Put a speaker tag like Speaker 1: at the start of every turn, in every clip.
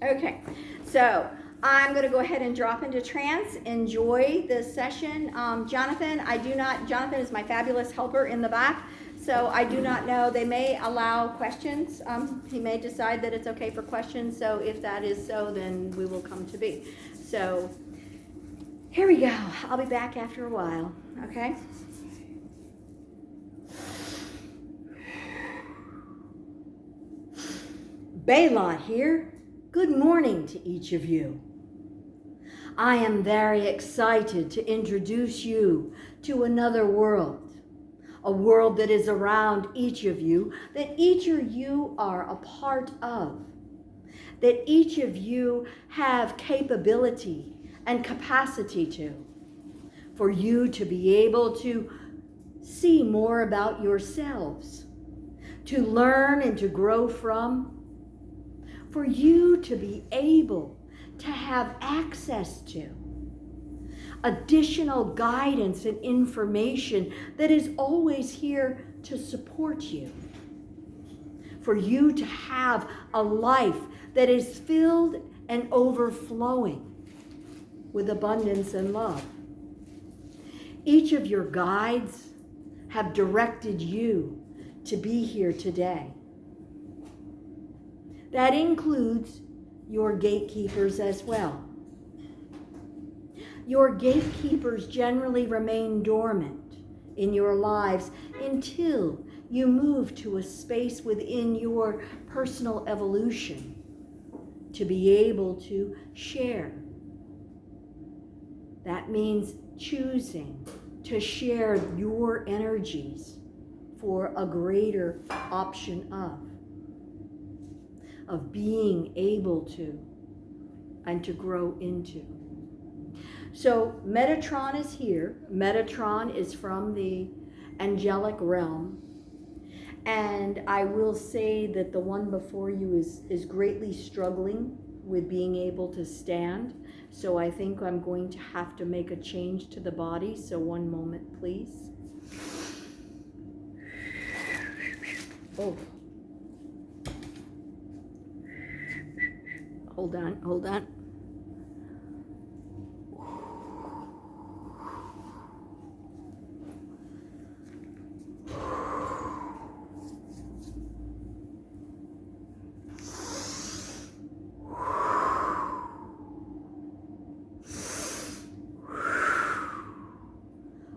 Speaker 1: Okay, so I'm going to go ahead and drop into trance. Enjoy this session. Jonathan is my fabulous helper in the back, so I do not know. They may allow questions. He may decide that it's okay for questions, so if that is so, then we will come to be. So here we go. I'll be back after a while, okay? Baylot here. Good morning to each of you. I am very excited to introduce you to another world, a world that is around each of you, that each of you are a part of, that each of you have capability and capacity to, for you to be able to see more about yourselves, to learn and to grow from, for you to be able to have access to additional guidance and information that is always here to support you, for you to have a life that is filled and overflowing with abundance and love. Each of your guides have directed you to be here today. That includes your gatekeepers as well. Your gatekeepers generally remain dormant in your lives until you move to a space within your personal evolution to be able to share. That means choosing to share your energies for a greater option of being able to and to grow into. So Metatron is here. Metatron is from the angelic realm. And I will say that the one before you is greatly struggling with being able to stand. So I think I'm going to have to make a change to the body. So one moment, please. Oh. Hold on.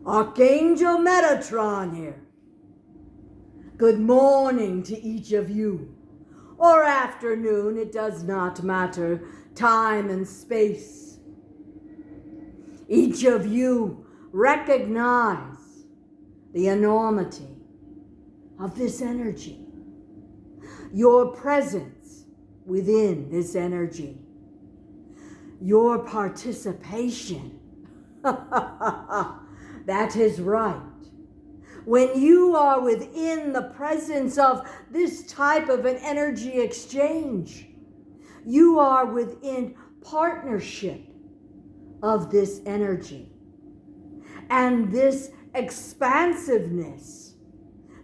Speaker 1: Archangel Metatron here. Good morning to each of you. Or afternoon, it does not matter, time and space. Each of you recognize the enormity of this energy, your presence within this energy, your participation. That is right. When you are within the presence of this type of an energy exchange, you are within partnership of this energy and this expansiveness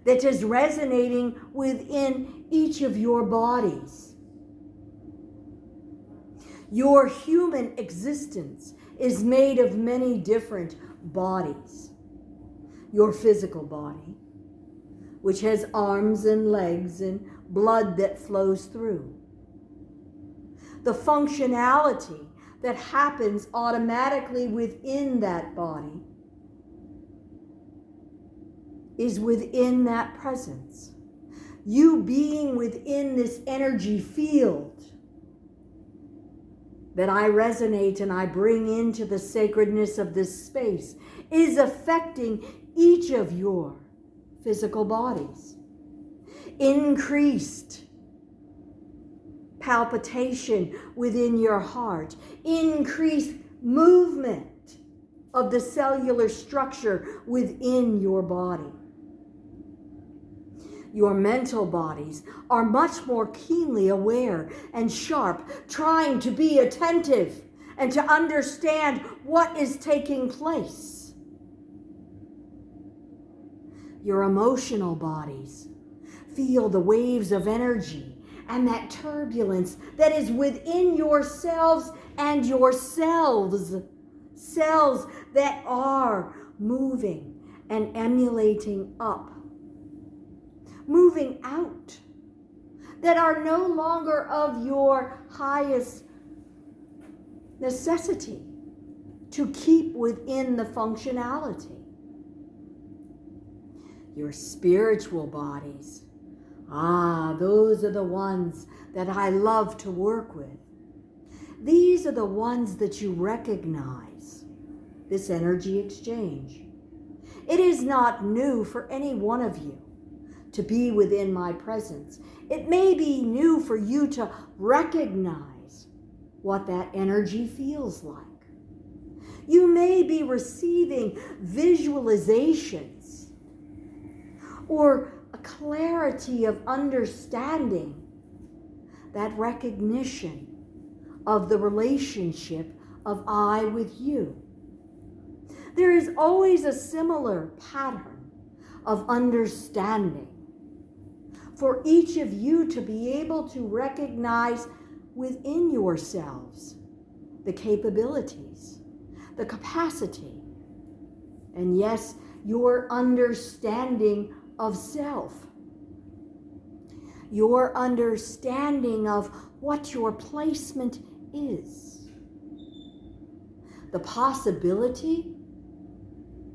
Speaker 1: that is resonating within each of your bodies. Your human existence is made of many different bodies. Your physical body, which has arms and legs and blood that flows through. The functionality that happens automatically within that body is within that presence. You being within this energy field that I resonate and I bring into the sacredness of this space is affecting each of your physical bodies. Increased palpitation within your heart, increased movement of the cellular structure within your body. Your mental bodies are much more keenly aware and sharp, trying to be attentive and to understand what is taking place. Your emotional bodies feel the waves of energy and that turbulence that is within yourselves and yourselves. Cells that are moving and emulating up, moving out, that are no longer of your highest necessity to keep within the functionality. Your spiritual bodies, those are the ones that I love to work with. These are the ones that you recognize, this energy exchange. It is not new for any one of you to be within my presence. It may be new for you to recognize what that energy feels like. You may be receiving visualizations or a clarity of understanding, that recognition of the relationship of I with you. There is always a similar pattern of understanding for each of you to be able to recognize within yourselves the capabilities, the capacity, and yes, your understanding of self, your understanding of what your placement is, the possibility,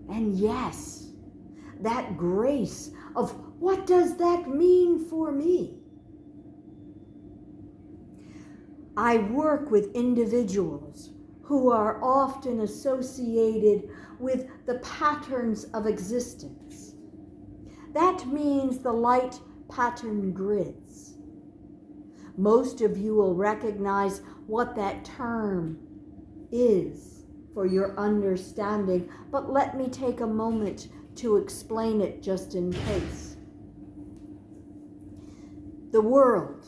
Speaker 1: and yes, that grace of what does that mean for me? I work with individuals who are often associated with the patterns of existence. That means the light pattern grids. Most of you will recognize what that term is for your understanding, but let me take a moment to explain it just in case. The world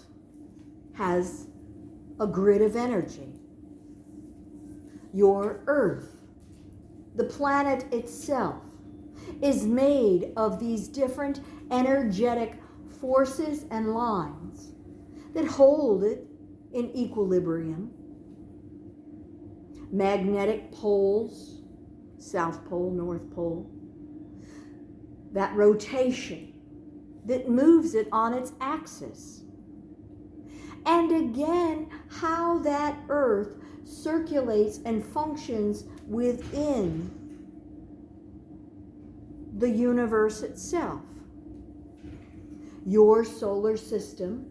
Speaker 1: has a grid of energy. Your Earth, the planet itself, is made of these different energetic forces and lines that hold it in equilibrium. Magnetic poles, South Pole, North Pole, that rotation that moves it on its axis. And again, how that Earth circulates and functions within the universe itself. Your solar system,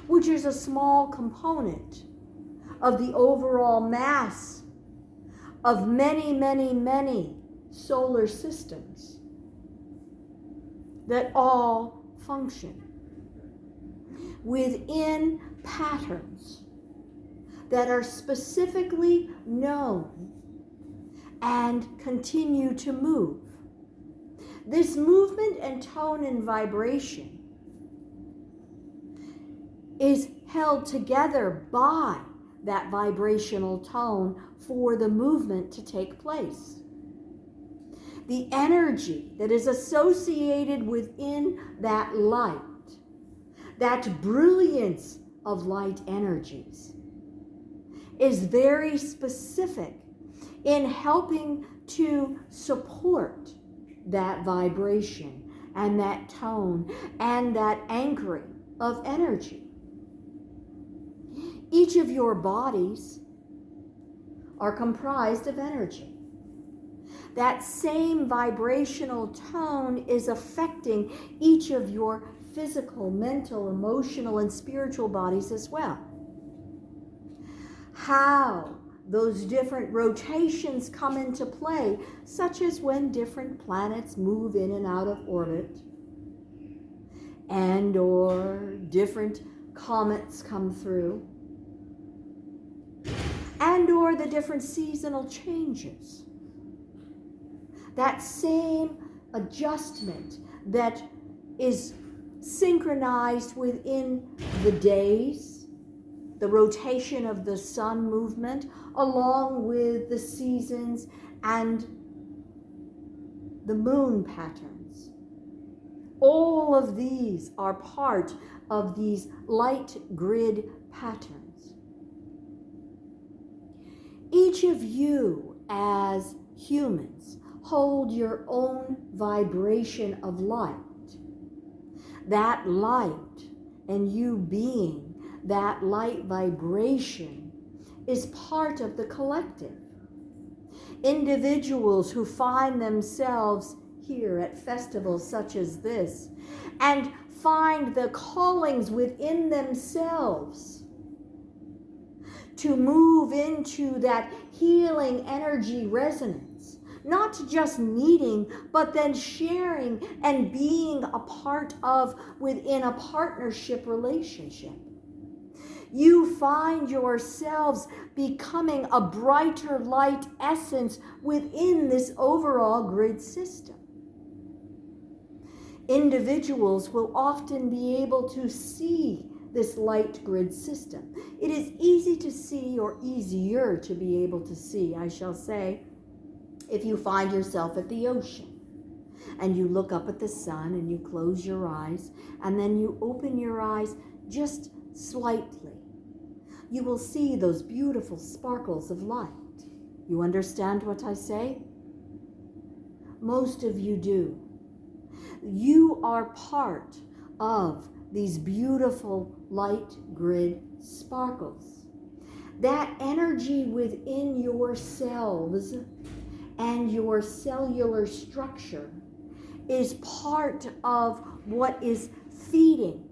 Speaker 1: which is a small component of the overall mass of many, many, many solar systems that all function within patterns that are specifically known and continue to move. This movement and tone and vibration is held together by that vibrational tone for the movement to take place. The energy that is associated within that light, that brilliance of light energies, is very specific in helping to support that vibration and that tone and that anchoring of energy. Each of your bodies are comprised of energy. That same vibrational tone is affecting each of your physical, mental, emotional, and spiritual bodies as well. How those different rotations come into play, such as when different planets move in and out of orbit, and or different comets come through, and or the different seasonal changes. That same adjustment that is synchronized within the days, the rotation of the sun movement, along with the seasons and the moon patterns. All of these are part of these light grid patterns. Each of you as humans hold your own vibration of light. That light and you being that light vibration is part of the collective. Individuals who find themselves here at festivals such as this and find the callings within themselves to move into that healing energy resonance, not just meeting, but then sharing and being a part of within a partnership relationship. You find yourselves becoming a brighter light essence within this overall grid system. Individuals will often be able to see this light grid system. It is easy to see, or easier to be able to see, I shall say, if you find yourself at the ocean and you look up at the sun and you close your eyes and then you open your eyes just slightly. You will see those beautiful sparkles of light. You understand what I say? Most of you do. You are part of these beautiful light grid sparkles. That energy within yourselves and your cellular structure is part of what is feeding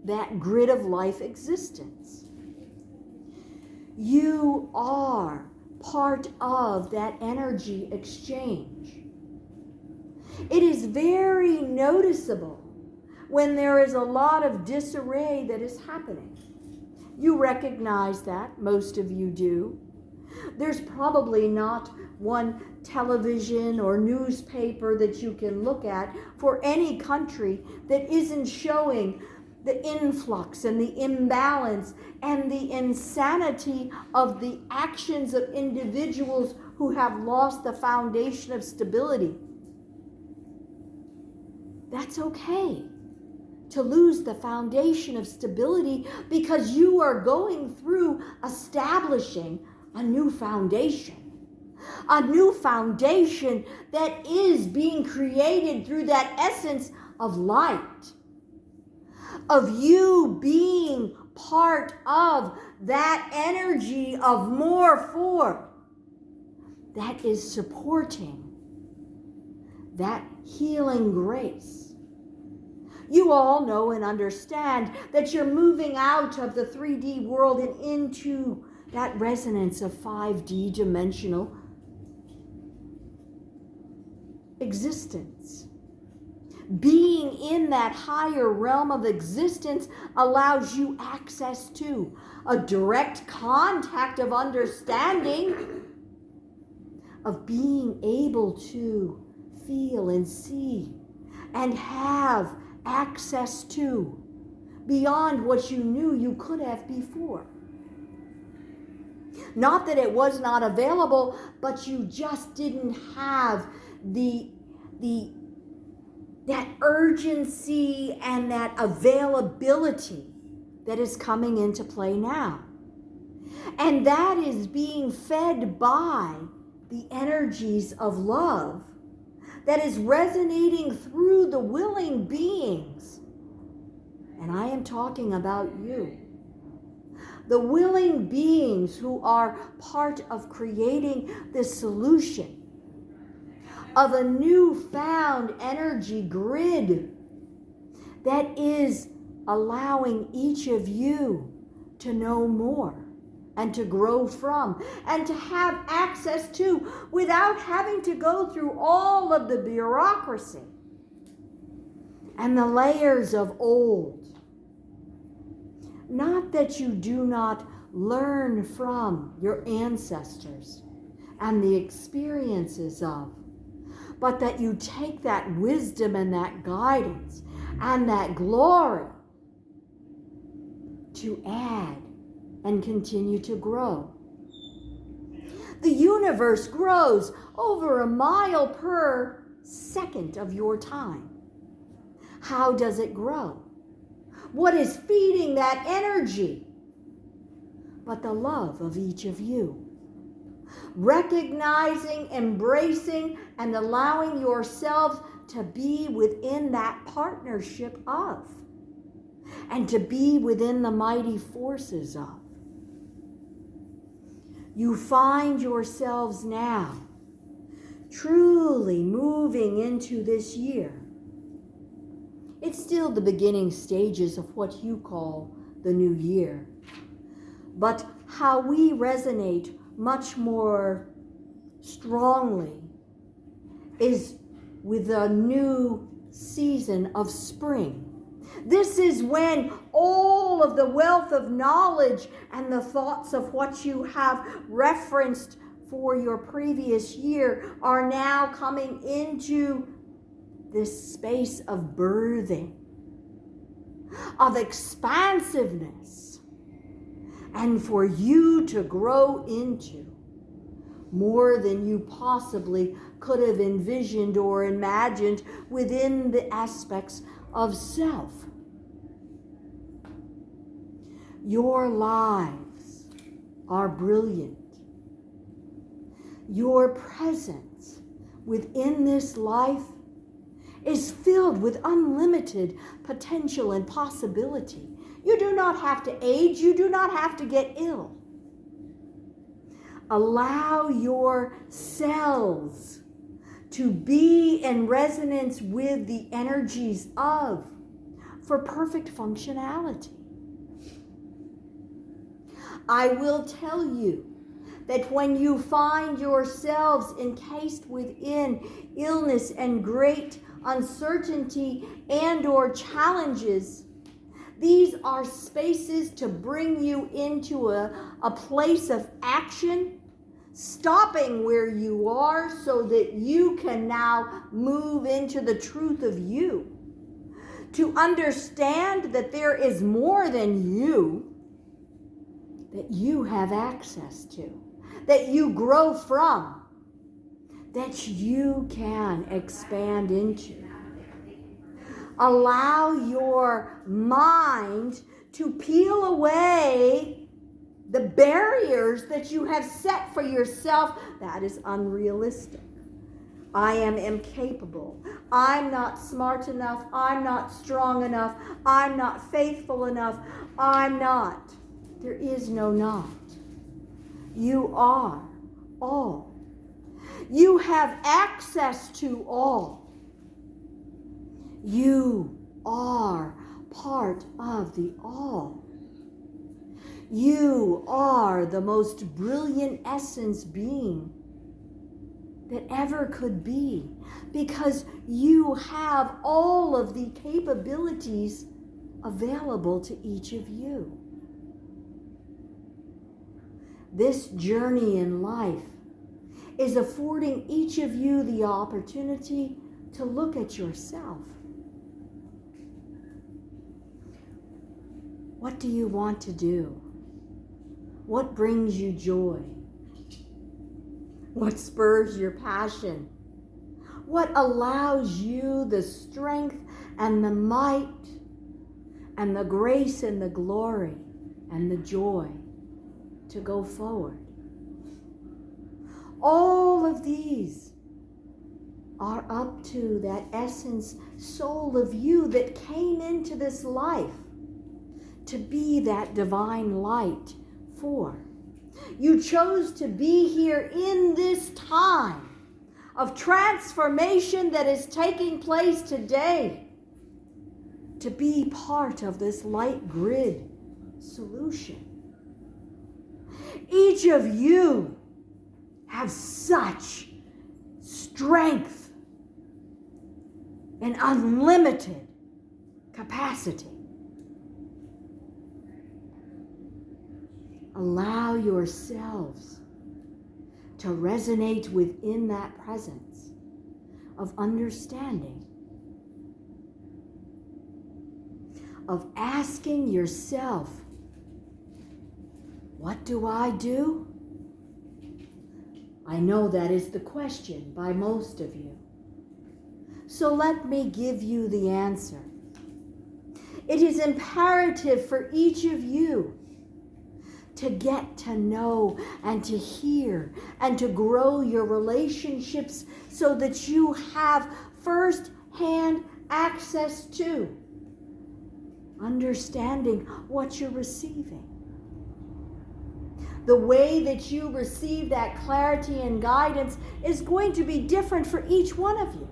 Speaker 1: that grid of life existence. You are part of that energy exchange. It is very noticeable when there is a lot of disarray that is happening. You recognize that, most of you do. There's probably not one television or newspaper that you can look at for any country that isn't showing the influx and the imbalance and the insanity of the actions of individuals who have lost the foundation of stability. That's okay to lose the foundation of stability because you are going through establishing a new foundation. A new foundation that is being created through that essence of light. Of you being part of that energy of more for that is supporting that healing grace. You all know and understand that you're moving out of the 3D world and into that resonance of 5D dimensional existence. Being in that higher realm of existence allows you access to a direct contact of understanding, of being able to feel and see and have access to beyond what you knew you could have before. Not that it was not available, but you just didn't have that urgency and that availability that is coming into play now. And that is being fed by the energies of love that is resonating through the willing beings. And I am talking about you. The willing beings who are part of creating this solution of a newfound energy grid that is allowing each of you to know more and to grow from and to have access to without having to go through all of the bureaucracy and the layers of old. Not that you do not learn from your ancestors and the experiences of, but that you take that wisdom and that guidance and that glory to add and continue to grow. The universe grows over a mile per second of your time. How does it grow? What is feeding that energy but the love of each of you? Recognizing, embracing, and allowing yourselves to be within that partnership of, and to be within the mighty forces of. You find yourselves now truly moving into this year. It's still the beginning stages of what you call the new year. But how we resonate much more strongly is with a new season of spring. This is when all of the wealth of knowledge and the thoughts of what you have referenced for your previous year are now coming into this space of birthing, of expansiveness, and for you to grow into more than you possibly could have envisioned or imagined within the aspects of self. Your lives are brilliant. Your presence within this life is filled with unlimited potential and possibility. You do not have to age. You do not have to get ill. Allow your cells to be in resonance with the energies of for perfect functionality. I will tell you that when you find yourselves encased within illness and great uncertainty and or challenges, these are spaces to bring you into a place of action, stopping where you are so that you can now move into the truth of you. To understand that there is more than you that you have access to, that you grow from, that you can expand into. Allow your mind to peel away the barriers that you have set for yourself. That is unrealistic. I am incapable. I'm not smart enough. I'm not strong enough. I'm not faithful enough. I'm not. There is no not. You are all. You have access to all. You are part of the all. You are the most brilliant essence being that ever could be, because you have all of the capabilities available to each of you. This journey in life is affording each of you the opportunity to look at yourself. What do you want to do? What brings you joy? What spurs your passion? What allows you the strength and the might and the grace and the glory and the joy to go forward? All of these are up to that essence soul of you that came into this life to be that divine light for. You chose to be here in this time of transformation that is taking place today, to be part of this light grid solution. Each of you have such strength and unlimited capacity. Allow yourselves to resonate within that presence of understanding, of asking yourself, what do I do? I know that is the question by most of you. So let me give you the answer. It is imperative for each of you to get to know and to hear and to grow your relationships so that you have first-hand access to understanding what you're receiving. The way that you receive that clarity and guidance is going to be different for each one of you.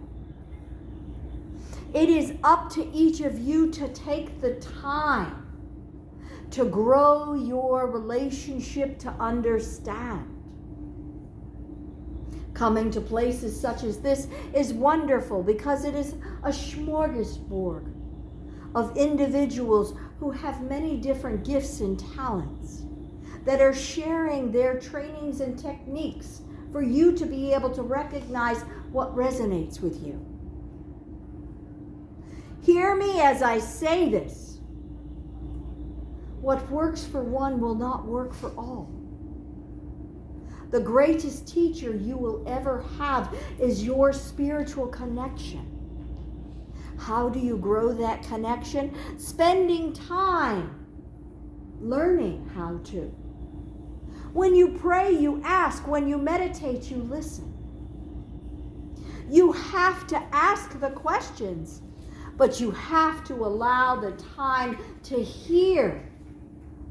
Speaker 1: It is up to each of you to take the time to grow your relationship, to understand. Coming to places such as this is wonderful because it is a smorgasbord of individuals who have many different gifts and talents that are sharing their trainings and techniques for you to be able to recognize what resonates with you. Hear me as I say this. What works for one will not work for all. The greatest teacher you will ever have is your spiritual connection. How do you grow that connection? Spending time learning how to. When you pray, you ask. When you meditate, you listen. You have to ask the questions, but you have to allow the time to hear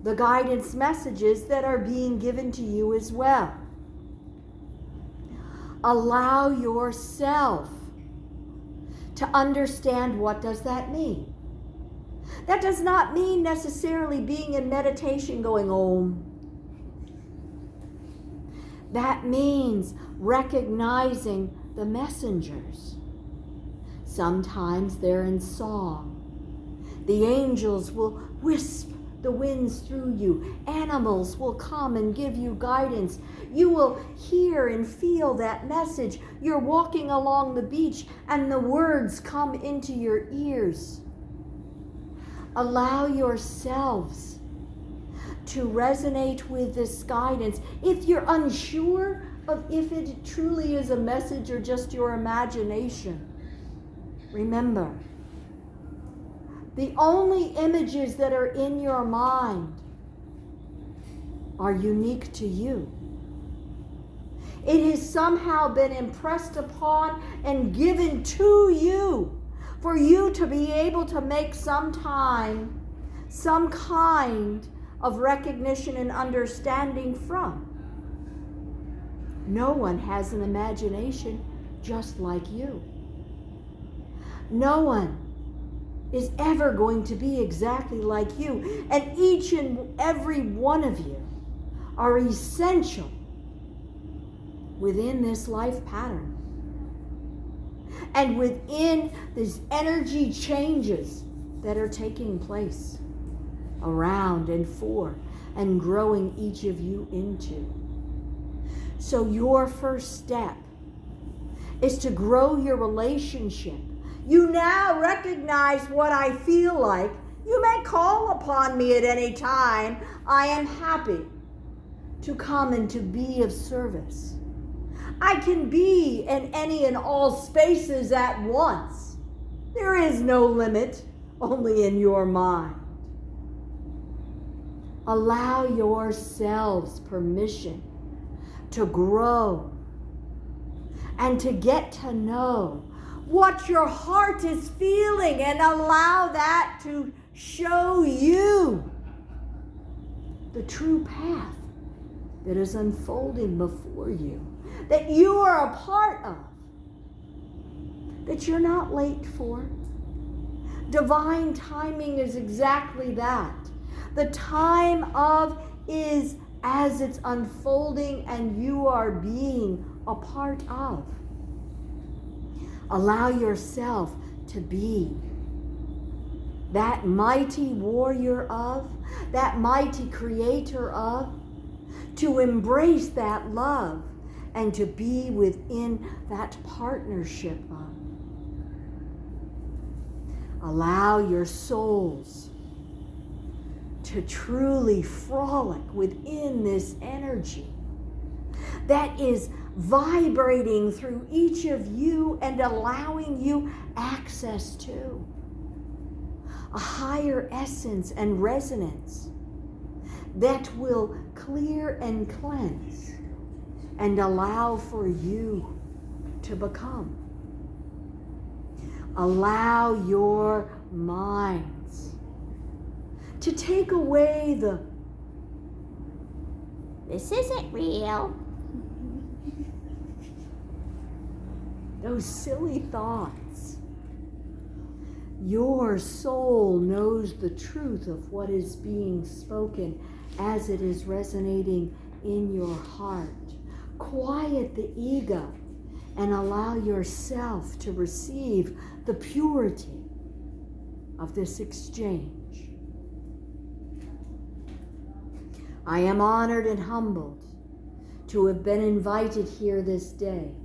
Speaker 1: the guidance messages that are being given to you as well. Allow yourself to understand, what does that mean? That does not mean necessarily being in meditation going Om. That means recognizing the messengers. Sometimes they're in song. The angels will wisp the winds through you. Animals will come and give you guidance. You will hear and feel that message. You're walking along the beach and the words come into your ears. Allow yourselves to resonate with this guidance. If you're unsure of if it truly is a message or just your imagination, remember, the only images that are in your mind are unique to you. It has somehow been impressed upon and given to you for you to be able to make some kind of recognition and understanding from. No one has an imagination just like you. No one is ever going to be exactly like you. And each and every one of you are essential within this life pattern. And within these energy changes that are taking place around and for and growing each of you into. So your first step is to grow your relationship. You now recognize what I feel like. You may call upon me at any time. I am happy to come and to be of service. I can be in any and all spaces at once. There is no limit, only in your mind. Allow yourselves permission to grow and to get to know what your heart is feeling, and allow that to show you the true path that is unfolding before you, that you are a part of, that you're not late for. Divine timing is exactly that. The time of is as it's unfolding and you are being a part of. Allow yourself to be that mighty warrior of, that mighty creator of, to embrace that love and to be within that partnership of. Allow your souls to truly frolic within this energy that is vibrating through each of you and allowing you access to. a higher essence and resonance that will clear and cleanse and allow for you to become. Allow your minds to take away the "this isn't real," those silly thoughts. Your soul knows the truth of what is being spoken as it is resonating in your heart. Quiet the ego and allow yourself to receive the purity of this exchange. I am honored and humbled to have been invited here this day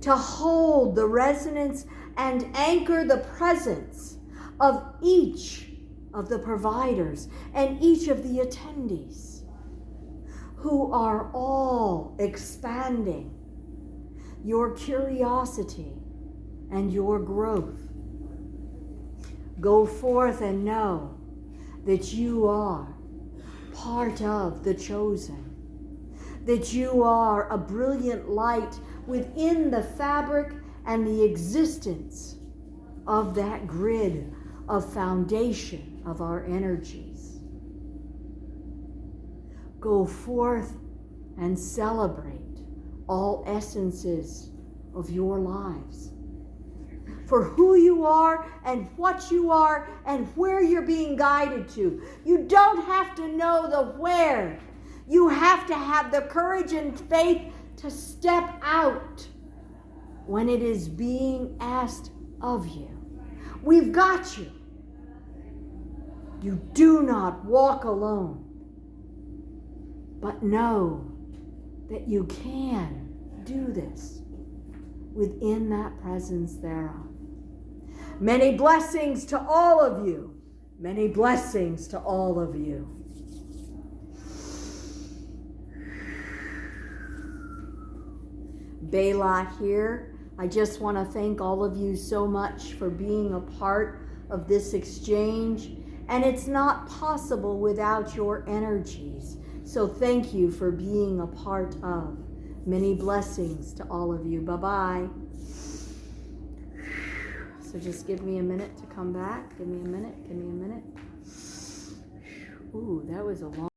Speaker 1: to hold the resonance and anchor the presence of each of the providers and each of the attendees who are all expanding your curiosity and your growth. Go forth and know that you are part of the chosen, that you are a brilliant light within the fabric and the existence of that grid of foundation of our energies. Go forth and celebrate all essences of your lives for who you are and what you are and where you're being guided to. You don't have to know the where. You have to have the courage and faith to step out when it is being asked of you. We've got you. You do not walk alone, but know that you can do this within that presence thereof. Many blessings to all of you. Many blessings to all of you. Bela here. I just want to thank all of you so much for being a part of this exchange. And it's not possible without your energies. So thank you for being a part of. Many blessings to all of you. Bye-bye. So just give me a minute to come back. Give me a minute. Give me a minute. Ooh, that was a long